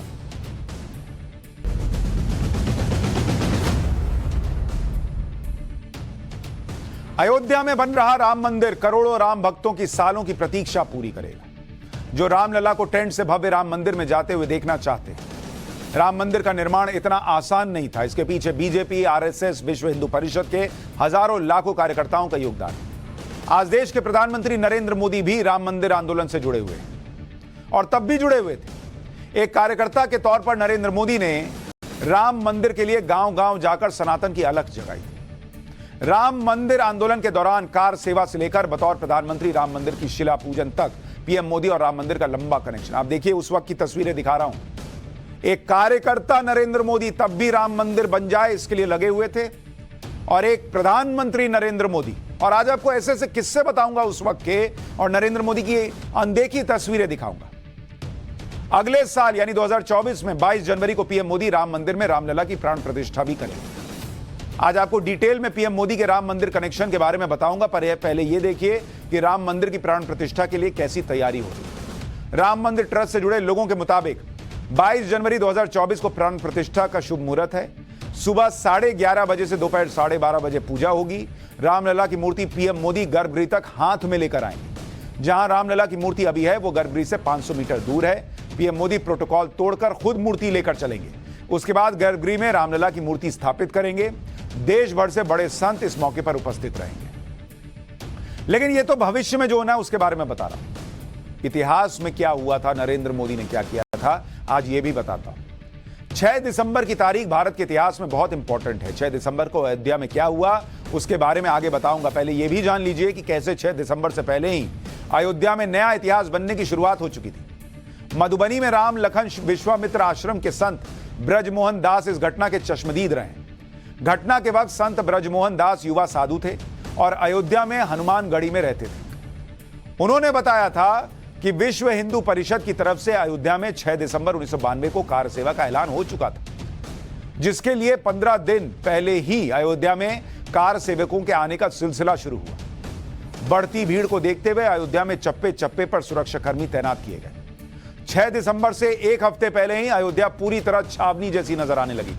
अयोध्या में बन रहा राम मंदिर करोड़ों राम भक्तों की सालों की प्रतीक्षा पूरी करेगा, जो रामलला को टेंट से भव्य राम मंदिर में जाते हुए देखना चाहते हैं। राम मंदिर का निर्माण इतना आसान नहीं था, इसके पीछे बीजेपी, आरएसएस, विश्व हिंदू परिषद के हजारों लाखों कार्यकर्ताओं का योगदान है। आज देश के प्रधानमंत्री नरेंद्र मोदी भी राम मंदिर आंदोलन से जुड़े हुए हैं, और तब भी जुड़े हुए थे। एक कार्यकर्ता के तौर पर नरेंद्र मोदी ने राम मंदिर के लिए गांव-गांव जाकर सनातन की अलख जगाई थी। राम मंदिर आंदोलन के दौरान कार सेवा से लेकर बतौर प्रधानमंत्री राम मंदिर की शिला पूजन तक पीएम मोदी और राम मंदिर का लंबा कनेक्शन। आप देखिए, उस वक्त की तस्वीरें दिखा रहा हूं। एक कार्यकर्ता नरेंद्र मोदी तब भी राम मंदिर बन जाए इसके लिए लगे हुए थे, और एक प्रधानमंत्री नरेंद्र मोदी। और आज आपको ऐसे ऐसे किस्से बताऊंगा उस वक्त के, और नरेंद्र मोदी की अनदेखी तस्वीरें दिखाऊंगा। अगले साल यानी 2024 में 22 जनवरी को पीएम मोदी राम मंदिर में रामलला की प्राण प्रतिष्ठा भी करेंगे। आज आपको डिटेल में पीएम मोदी के राम मंदिर कनेक्शन के बारे में बताऊंगा, पर पहले यह देखिए कि राम मंदिर की प्राण प्रतिष्ठा के लिए कैसी तैयारी हो रही है। राम मंदिर ट्रस्ट से जुड़े लोगों के मुताबिक 22 जनवरी 2024 को प्राण प्रतिष्ठा का शुभ मुहूर्त है। सुबह 11:30 बजे से दोपहर 12:30 बजे पूजा होगी। रामलला की मूर्ति पीएम मोदी गर्भगृह तक हाथ में लेकर आएंगे। जहां रामलला की मूर्ति अभी है वो गर्भगृह से 500 मीटर दूर है। पीएम मोदी प्रोटोकॉल तोड़कर खुद मूर्ति लेकर चलेंगे। उसके बाद गर्भगृह में रामलला की मूर्ति स्थापित करेंगे। देश भर से बड़े संत इस मौके पर उपस्थित रहेंगे। लेकिन यह तो भविष्य में जो होना है उसके बारे में बता रहा हूं। इतिहास में क्या हुआ था, नरेंद्र मोदी ने क्या किया था, आज यह भी बताता हूं। 6 दिसंबर की तारीख भारत के इतिहास में बहुत इंपॉर्टेंट है। 6 दिसंबर को अयोध्या में क्या हुआ उसके बारे में आगे बताऊंगा। पहले यह भी जान लीजिए कि कैसे 6 दिसंबर से पहले ही अयोध्या में नया इतिहास बनने की शुरुआत हो चुकी थी। मधुबनी में राम लखन विश्वामित्र आश्रम के संत ब्रजमोहन दास इस घटना के चश्मदीद रहे। घटना के वक्त संत ब्रजमोहन दास युवा साधु थे और अयोध्या में हनुमानगढ़ी में रहते थे। उन्होंने बताया था कि विश्व हिंदू परिषद की तरफ से अयोध्या में 6 दिसंबर 1992 को कार सेवा का ऐलान हो चुका था, जिसके लिए 15 दिन पहले ही अयोध्या में कार सेवकों के आने का सिलसिला शुरू हुआ। बढ़ती भीड़ को देखते हुए अयोध्या में चप्पे चप्पे पर सुरक्षाकर्मी तैनात किए गए। 6 दिसंबर से एक हफ्ते पहले ही अयोध्या पूरी तरह छावनी जैसी नजर आने लगी।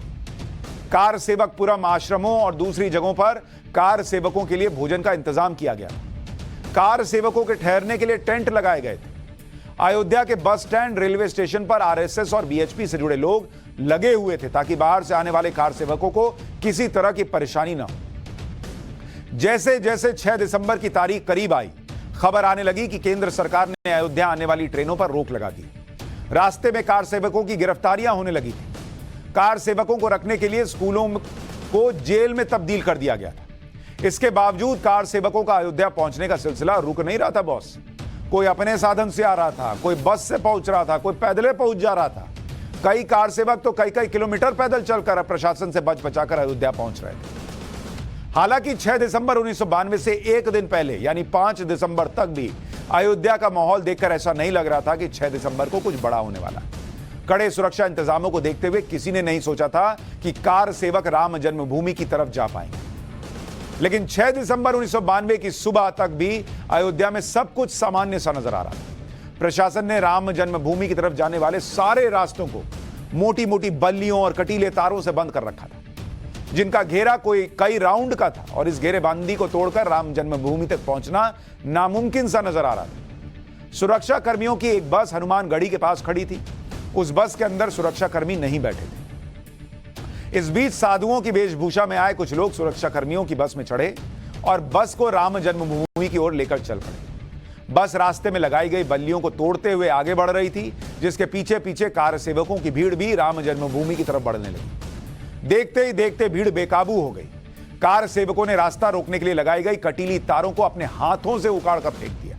कार सेवक पुरम आश्रमों और दूसरी जगहों पर कार सेवकों के लिए भोजन का इंतजाम किया गया। कार सेवकों के ठहरने के लिए टेंट लगाए गए थे। अयोध्या के बस स्टैंड, रेलवे स्टेशन पर आरएसएस और बीएचपी से जुड़े लोग लगे हुए थे ताकि बाहर से आने वाले कार सेवकों को किसी तरह की परेशानी न हो। जैसे जैसे 6 दिसंबर की तारीख करीब आई, खबर आने लगी कि केंद्र सरकार ने अयोध्या आने वाली ट्रेनों पर रोक लगा दी। रास्ते में कार सेवकों की गिरफ्तारियां होने लगी थी। कार सेवकों को रखने के लिए स्कूलों को जेल में तब्दील कर दिया गया था। इसके बावजूद कार सेवकों का अयोध्या पहुंचने का सिलसिला रुक नहीं रहा था बॉस। कोई अपने साधन से आ रहा था, कोई बस से पहुंच रहा था, कोई पैदल पहुंच जा रहा था। कई कार सेवक तो कई किलोमीटर पैदल चलकर प्रशासन से बच बचाकर अयोध्या पहुंच रहे थे। हालांकि 6 दिसंबर 1992 से एक दिन पहले यानी 5 दिसंबर तक भी अयोध्या का माहौल देखकर ऐसा नहीं लग रहा था कि 6 दिसंबर को कुछ बड़ा होने वाला है। कड़े सुरक्षा इंतजामों को देखते हुए किसी ने नहीं सोचा था कि कार सेवक राम जन्मभूमि की तरफ जा पाएंगे। लेकिन 6 दिसंबर 1992 की सुबह तक भी अयोध्या में सब कुछ सामान्य सा नजर आ रहा था। प्रशासन ने राम जन्मभूमि की तरफ जाने वाले सारे रास्तों को मोटी मोटी बल्लियों और कटीले तारों से बंद कर रखा था, जिनका घेरा कई राउंड का था, और इस घेरेबंदी को तोड़कर राम जन्मभूमि तक पहुंचना नामुमकिन सा नजर आ रहा था। सुरक्षा कर्मियों की एक बस हनुमानगढ़ी के पास खड़ी थी। उस बस के अंदर सुरक्षाकर्मी नहीं बैठे थे। इस बीच साधुओं की वेशभूषा में आए कुछ लोग सुरक्षाकर्मियों की बस में चढ़े और बस को राम जन्मभूमि की ओर लेकर चल पड़े। बस रास्ते में लगाई गई बल्लियों को तोड़ते हुए आगे बढ़ रही थी, जिसके पीछे पीछे कार सेवकों की भीड़ भी राम जन्मभूमि की तरफ बढ़ने लगी। देखते ही देखते भीड़ बेकाबू हो गई। कार सेवकों ने रास्ता रोकने के लिए लगाई गई कटीली तारों को अपने हाथों से उखाड़ कर फेंक दिया।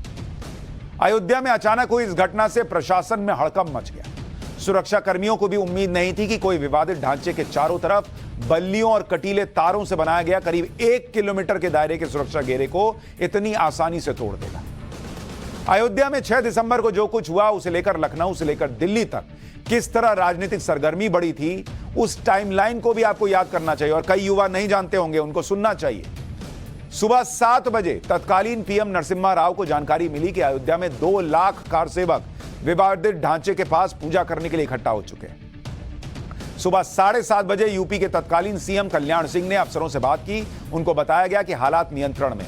अयोध्या में अचानक हुई इस घटना से प्रशासन में हड़कंप मच गया। सुरक्षा कर्मियों को भी उम्मीद नहीं थी कि कोई विवादित ढांचे के चारों तरफ बल्लियों और कटीले तारों से बनाया गया करीब 1 किलोमीटर के दायरे के सुरक्षा घेरे को इतनी आसानी से तोड़ देगा। अयोध्या में 6 दिसंबर को जो कुछ हुआ, उसे लेकर लखनऊ से लेकर दिल्ली तक किस तरह राजनीतिक सरगर्मी बढ़ी थी, उस टाइमलाइन को भी आपको याद करना चाहिए और कई युवा नहीं जानते होंगे, उनको सुनना चाहिए। सुबह 7 बजे तत्कालीन पीएम नरसिम्हा राव को जानकारी मिली कि अयोध्या में 2 लाख कार सेवक विवादित ढांचे के पास पूजा करने के लिए इकट्ठा हो चुके हैं। सुबह 7:30 बजे यूपी के तत्कालीन सीएम कल्याण सिंह ने अफसरों से बात की। उनको बताया गया कि हालात नियंत्रण में।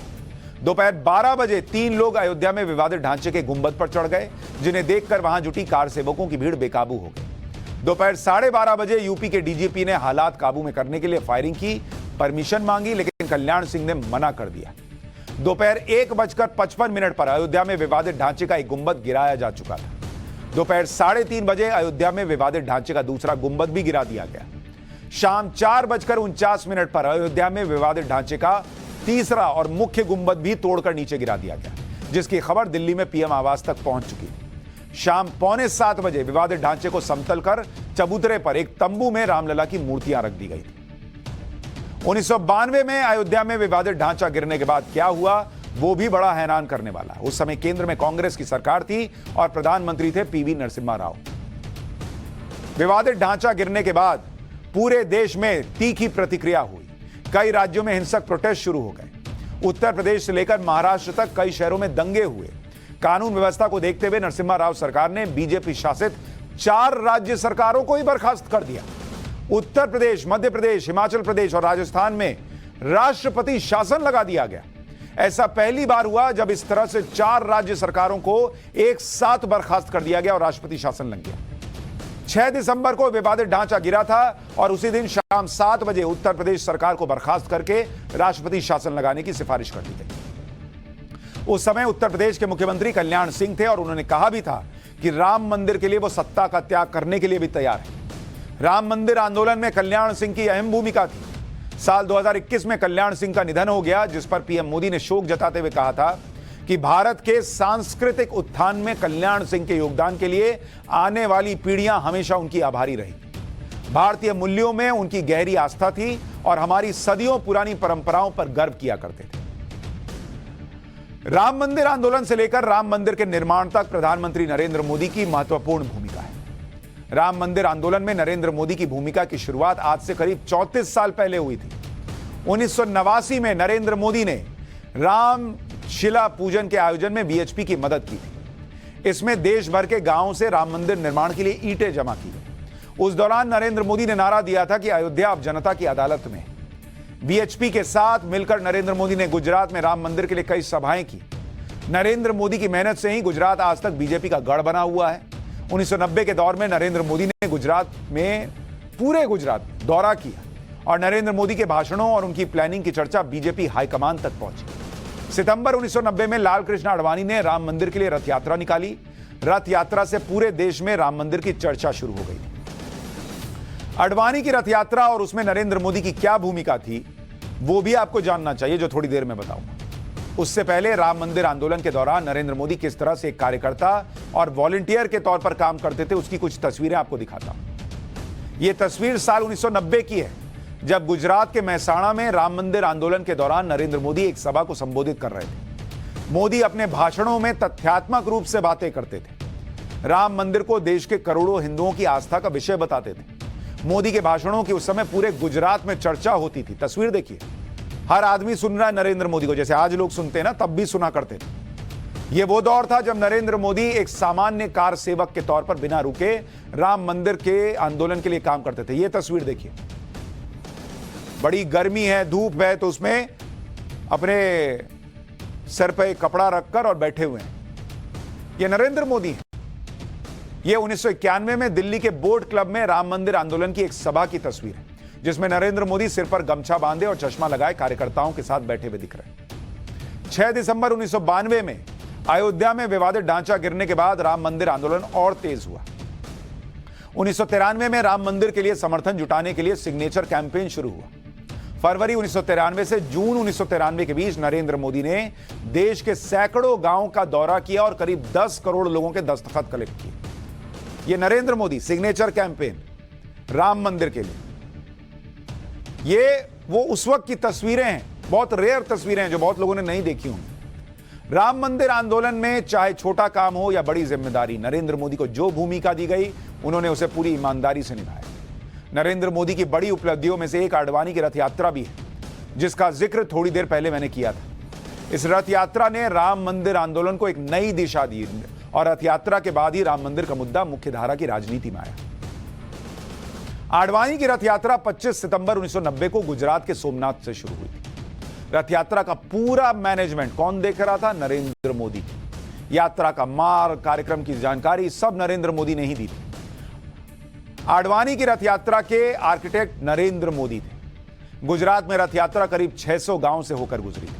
दोपहर 12 बजे 3 लोग अयोध्या में विवादित ढांचे के गुंबद पर चढ़ गए, जिन्हें देखकर वहां जुटी कार सेवकों की भीड़ बेकाबू हो गई। दोपहर 12:30 बजे यूपी के डीजीपी ने हालात काबू में करने के लिए फायरिंग की परमिशन मांगी, लेकिन कल्याण सिंह ने मना कर दिया। दोपहर 1:55 पर अयोध्या में विवादित ढांचे का एक गुंबद गिराया जा चुका था। दोपहर 3:30 बजे अयोध्या में विवादित ढांचे का दूसरा गुंबद भी गिरा दिया गया। शाम 4:49 पर अयोध्या में विवादित ढांचे का तीसरा और मुख्य गुंबद भी तोड़कर नीचे गिरा दिया गया, जिसकी खबर दिल्ली में पीएम आवास तक पहुंच चुकी थी। शाम 6:45 बजे विवादित ढांचे को समतल कर चबूतरे पर एक तंबू में रामलला की मूर्तियां रख दी गई थी। 1992 में अयोध्या में विवादित ढांचा गिरने के बाद क्या हुआ, वो भी बड़ा हैरान करने वाला। उस समय केंद्र में कांग्रेस की सरकार थी और प्रधानमंत्री थे पीवी नरसिम्हा राव। विवादित ढांचा गिरने के बाद पूरे देश में तीखी प्रतिक्रिया हुई। कई राज्यों में हिंसक प्रोटेस्ट शुरू हो गए। उत्तर प्रदेश से लेकर महाराष्ट्र तक कई शहरों में दंगे हुए। कानून व्यवस्था को देखते हुए नरसिम्हा राव सरकार ने बीजेपी शासित 4 राज्य सरकारों को ही बर्खास्त कर दिया। उत्तर प्रदेश, मध्य प्रदेश, हिमाचल प्रदेश और राजस्थान में राष्ट्रपति शासन लगा दिया गया। ऐसा पहली बार हुआ जब इस तरह से 4 राज्य सरकारों को एक साथ बर्खास्त कर दिया गया और राष्ट्रपति शासन लग गया। 6 दिसंबर को विवादित ढांचा गिरा था और उसी दिन शाम 7 बजे उत्तर प्रदेश सरकार को बर्खास्त करके राष्ट्रपति शासन लगाने की सिफारिश कर दी गई। उस समय उत्तर प्रदेश के मुख्यमंत्री कल्याण सिंह थे और उन्होंने कहा भी था कि राम मंदिर के लिए वो सत्ता का त्याग करने के लिए भी तैयार है। राम मंदिर आंदोलन में कल्याण सिंह की अहम भूमिका थी। साल 2021 में कल्याण सिंह का निधन हो गया, जिस पर पीएम मोदी ने शोक जताते हुए कहा था कि भारत के सांस्कृतिक उत्थान में कल्याण सिंह के योगदान के लिए आने वाली पीढ़ियां हमेशा उनकी आभारी रहेंगी। भारतीय मूल्यों में उनकी गहरी आस्था थी और हमारी सदियों पुरानी परंपराओं पर गर्व किया करते थे। राम मंदिर आंदोलन से लेकर राम मंदिर के निर्माण तक प्रधानमंत्री नरेंद्र मोदी की महत्वपूर्ण भूमिका है। राम मंदिर आंदोलन में नरेंद्र मोदी की भूमिका की शुरुआत आज से करीब 34 साल पहले हुई थी। 1989 में नरेंद्र मोदी ने राम शिला पूजन के आयोजन में बीएचपी की मदद की थी। इसमें देश भर के गांवों से राम मंदिर निर्माण के लिए ईंटें जमा की गई। उस दौरान नरेंद्र मोदी ने नारा दिया था कि अयोध्या अब जनता की अदालत में। बीएचपी के साथ मिलकर नरेंद्र मोदी ने गुजरात में राम मंदिर के लिए कई सभाएं की। नरेंद्र मोदी की मेहनत से ही गुजरात आज तक बीजेपी का गढ़ बना हुआ है। 1990 के दौर में नरेंद्र मोदी ने गुजरात में पूरे गुजरात दौरा किया और नरेंद्र मोदी के भाषणों और उनकी प्लानिंग की चर्चा बीजेपी हाईकमान तक पहुंची। सितंबर 1990 में लाल कृष्ण आडवाणी ने राम मंदिर के लिए रथ यात्रा निकाली। रथ यात्रा से पूरे देश में राम मंदिर की चर्चा शुरू हो गई। आडवाणी की रथ यात्रा और उसमें नरेंद्र मोदी की क्या भूमिका थी, वो भी आपको जानना चाहिए, जो थोड़ी देर में बताऊंगा। उससे पहले राम मंदिर आंदोलन के दौरान नरेंद्र मोदी किस तरह से एक कार्यकर्ता और वॉलंटियर के तौर पर काम करते थे, उसकी कुछ तस्वीरें आपको दिखाता हूं। यह तस्वीर साल 1990 की है, जब गुजरात के मेहसाणा में राम मंदिर आंदोलन के दौरान नरेंद्र मोदी एक सभा को संबोधित कर रहे थे। मोदी अपने भाषणों में तथ्यात्मक रूप से बातें करते थे। राम मंदिर को देश के करोड़ों हिंदुओं की आस्था का विषय बताते थे। मोदी के भाषणों की उस समय पूरे गुजरात में चर्चा होती थी। तस्वीर देखिए, हर आदमी सुन रहा है नरेंद्र मोदी को, जैसे आज लोग सुनते हैं ना, तब भी सुना करते थे। यह वो दौर था जब नरेंद्र मोदी एक सामान्य कार सेवक के तौर पर बिना रुके राम मंदिर के आंदोलन के लिए काम करते थे। यह तस्वीर देखिए, बड़ी गर्मी है, धूप है, तो उसमें अपने सर पे कपड़ा रखकर और बैठे हुए हैं। यह नरेंद्र मोदी है। यह 1991 में दिल्ली के बोट क्लब में राम मंदिर आंदोलन की एक सभा की तस्वीर है, जिसमें नरेंद्र मोदी सिर पर गमछा बांधे और चश्मा लगाए कार्यकर्ताओं के साथ बैठे हुए दिख रहे हैं। 6 दिसंबर 1992 में अयोध्या में विवादित ढांचा गिरने के बाद राम मंदिर आंदोलन और तेज हुआ। 1993 में राम मंदिर के लिए समर्थन जुटाने के लिए सिग्नेचर कैंपेन शुरू हुआ। फरवरी 1993 से जून 1993 के बीच नरेंद्र मोदी ने देश के सैकड़ों गांवों का दौरा किया और करीब 10 करोड़ लोगों के दस्तखत कलेक्ट किए। ये नरेंद्र मोदी सिग्नेचर कैंपेन राम मंदिर के लिए, ये वो उस वक्त की तस्वीरें हैं, बहुत रेयर तस्वीरें हैं जो बहुत लोगों ने नहीं देखी होंगी। राम मंदिर आंदोलन में चाहे छोटा काम हो या बड़ी जिम्मेदारी, नरेंद्र मोदी को जो भूमिका दी गई उन्होंने उसे पूरी ईमानदारी से निभाया। नरेंद्र मोदी की बड़ी उपलब्धियों में से एक आडवाणी की रथ यात्रा भी है, जिसका जिक्र थोड़ी देर पहले मैंने किया था। इस रथ यात्रा ने राम मंदिर आंदोलन को एक नई दिशा दी और रथ यात्रा के बाद ही राम मंदिर का मुद्दा मुख्यधारा की राजनीति में आया। आडवाणी की रथ यात्रा 25 सितंबर 1990 को गुजरात के सोमनाथ से शुरू हुई थी। रथ यात्रा का पूरा मैनेजमेंट कौन देख रहा था? नरेंद्र मोदी। यात्रा का मार्ग, कार्यक्रम की जानकारी सब नरेंद्र मोदी ने ही दी थी। आडवाणी की रथ यात्रा के आर्किटेक्ट नरेंद्र मोदी थे। गुजरात में रथ यात्रा करीब 600 गांव से होकर गुजरी थी।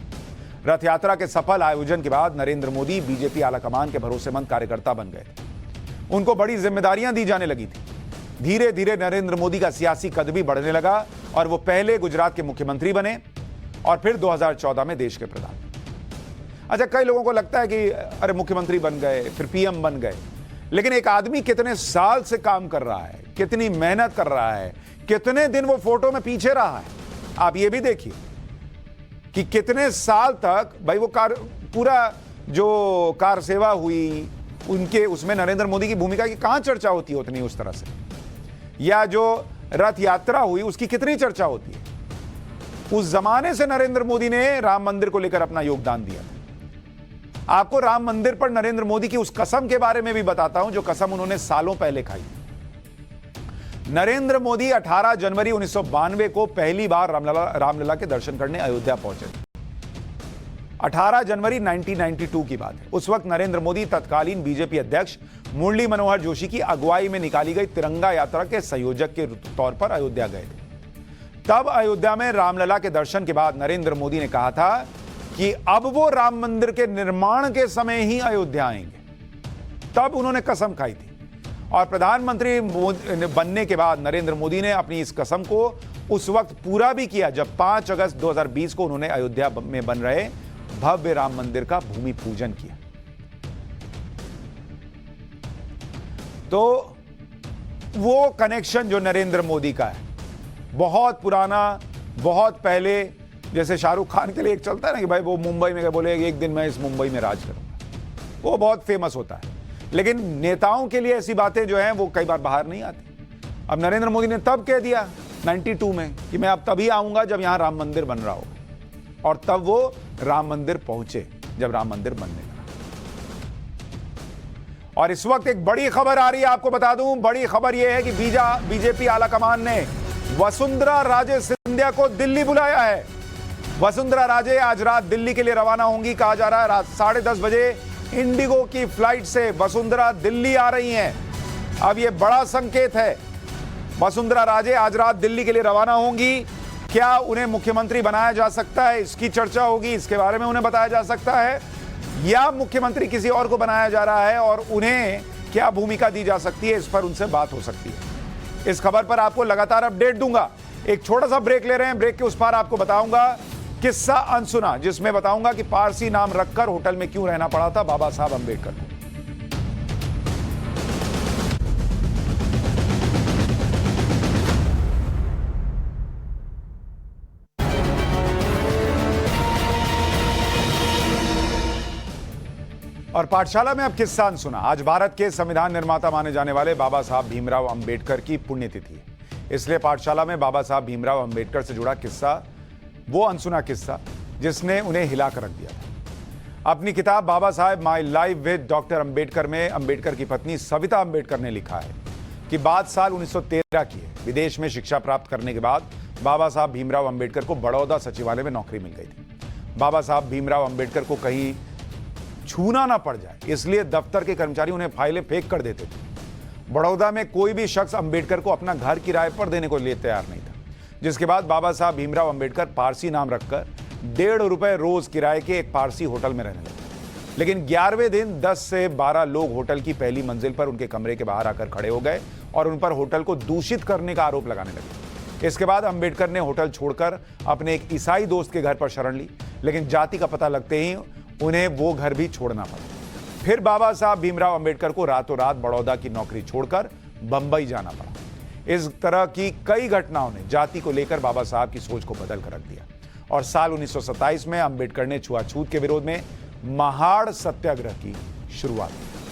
रथ यात्रा के सफल आयोजन के बाद नरेंद्र मोदी बीजेपी आलाकमान के भरोसेमंद कार्यकर्ता बन गए थे। उनको बड़ी जिम्मेदारियां दी जाने लगी थी। धीरे धीरे नरेंद्र मोदी का सियासी कद भी बढ़ने लगा और वो पहले गुजरात के मुख्यमंत्री बने और फिर 2014 में देश के प्रधान। अच्छा, कई लोगों को लगता है कि अरे मुख्यमंत्री बन गए, फिर पीएम बन गए, लेकिन एक आदमी कितने साल से काम कर रहा है, कितनी मेहनत कर रहा है, कितने दिन वो फोटो में पीछे रहा है, आप ये भी देखिए कि कितने साल तक भाई वो पूरा जो कार सेवा हुई उनके उसमें नरेंद्र मोदी की भूमिका की कहां चर्चा होती है उतनी उस तरह से, या जो रथ यात्रा हुई उसकी कितनी चर्चा होती है। उस जमाने से नरेंद्र मोदी ने राम मंदिर को लेकर अपना योगदान दिया था। आपको राम मंदिर पर नरेंद्र मोदी की उस कसम के बारे में भी बताता हूं जो कसम उन्होंने सालों पहले खाई। नरेंद्र मोदी 18 जनवरी 1992 को पहली बार रामलला के दर्शन करने अयोध्या पहुंचे। 18 जनवरी 1992 की बात है। उस वक्त नरेंद्र मोदी तत्कालीन बीजेपी अध्यक्ष मुरली मनोहर जोशी की अगुवाई में निकाली गई तिरंगा यात्रा के संयोजक के तौर पर अयोध्या गए थे। तब अयोध्या में रामलला के दर्शन के बाद नरेंद्र मोदी ने कहा था कि अब वो राम मंदिर के निर्माण के समय ही अयोध्या आएंगे। तब उन्होंने कसम खाई थी और प्रधानमंत्री बनने के बाद नरेंद्र मोदी ने अपनी इस कसम को उस वक्त पूरा भी किया जब 5 अगस्त 2020 को उन्होंने अयोध्या में बन रहे भव्य राम मंदिर का भूमि पूजन किया। तो वो कनेक्शन जो नरेंद्र मोदी का है बहुत पुराना, बहुत पहले, जैसे शाहरुख खान के लिए एक चलता है ना कि भाई वो मुंबई में बोले एक दिन मैं इस मुंबई में राज करूंगा, वो बहुत फेमस होता है। लेकिन नेताओं के लिए ऐसी बातें जो हैं वो कई बार बाहर नहीं आती। अब नरेंद्र मोदी ने तब कह दिया 92 में कि मैं अब तभी आऊंगा जब यहां राम मंदिर बन रहा होगा, और तब वो राम मंदिर पहुंचे जब राम मंदिर बनने लगा। और इस वक्त एक बड़ी खबर आ रही है, आपको बता दूं, बड़ी खबर यह है कि बीजेपी आलाकमान ने वसुंधरा राजे सिंधिया को दिल्ली बुलाया है। वसुंधरा राजे आज रात दिल्ली के लिए रवाना होंगी। कहा जा रहा है रात 10:30 बजे इंडिगो की फ्लाइट से वसुंधरा दिल्ली आ रही हैं। अब यह बड़ा संकेत है। वसुंधरा राजे आज रात दिल्ली के लिए रवाना होंगी। क्या उन्हें मुख्यमंत्री बनाया जा सकता है, इसकी चर्चा होगी, इसके बारे में उन्हें बताया जा सकता है, या मुख्यमंत्री किसी और को बनाया जा रहा है और उन्हें क्या भूमिका दी जा सकती है, इस पर उनसे बात हो सकती है। इस खबर पर आपको लगातार अपडेट दूंगा। एक छोटा सा ब्रेक ले रहे हैं, ब्रेक के उस पार आपको बताऊंगा किस्सा अनसुना, जिसमें बताऊंगा कि पारसी नाम रखकर होटल में क्यों रहना पड़ा था बाबा साहब अंबेडकर को। और पाठशाला में अब किस्सा अनसुना। आज भारत के संविधान निर्माता माने जाने वाले बाबा साहब भीमराव अंबेडकर की पुण्यतिथि है, इसलिए पाठशाला में बाबा साहब भीमराव अंबेडकर से जुड़ा किस्सा, वो अनसुना किस्सा जिसने उन्हें हिला कर रख दिया था। अपनी किताब बाबा साहब my life with doctor Ambedkar में अंबेडकर की पत्नी सविता अंबेडकर ने लिखा है कि बात साल 1913 की है। विदेश में शिक्षा प्राप्त करने के बाद बाबा साहब भीमराव अंबेडकर को बड़ौदा सचिवालय में नौकरी मिल गई थी। बाबा साहब भीमराव अंबेडकर को कहीं छूना ना पड़ जाए, इसलिए दफ्तर के कर्मचारी उन्हें फाइलें फेंक कर देते थे। बड़ौदा में कोई भी शख्स अंबेडकर को अपना घर किराए पर देने को लिए तैयार नहीं था, जिसके बाद बाबा साहब भीमराव अंबेडकर पारसी नाम रखकर 1.5 रुपए रोज किराए के एक पारसी होटल में रहने लगे। लेकिन 11वें दिन 10 से 12 लोग होटल की पहली मंजिल पर उनके कमरे के बाहर आकर खड़े हो गए और उन पर होटल को दूषित करने का आरोप लगाने लगे। इसके बाद अंबेडकर ने होटल छोड़कर अपने एक ईसाई दोस्त के घर पर शरण ली, लेकिन जाति का पता लगते ही उन्हें वो घर भी छोड़ना पड़ा। फिर बाबा साहब भीमराव अंबेडकर को रातों रात बड़ौदा की नौकरी छोड़कर बंबई जाना पड़ा। इस तरह की कई घटनाओं ने जाति को लेकर बाबा साहब की सोच को बदल कर रख दिया और साल 1927 में अंबेडकर ने छुआछूत के विरोध में महाड़ सत्याग्रह की शुरुआत की।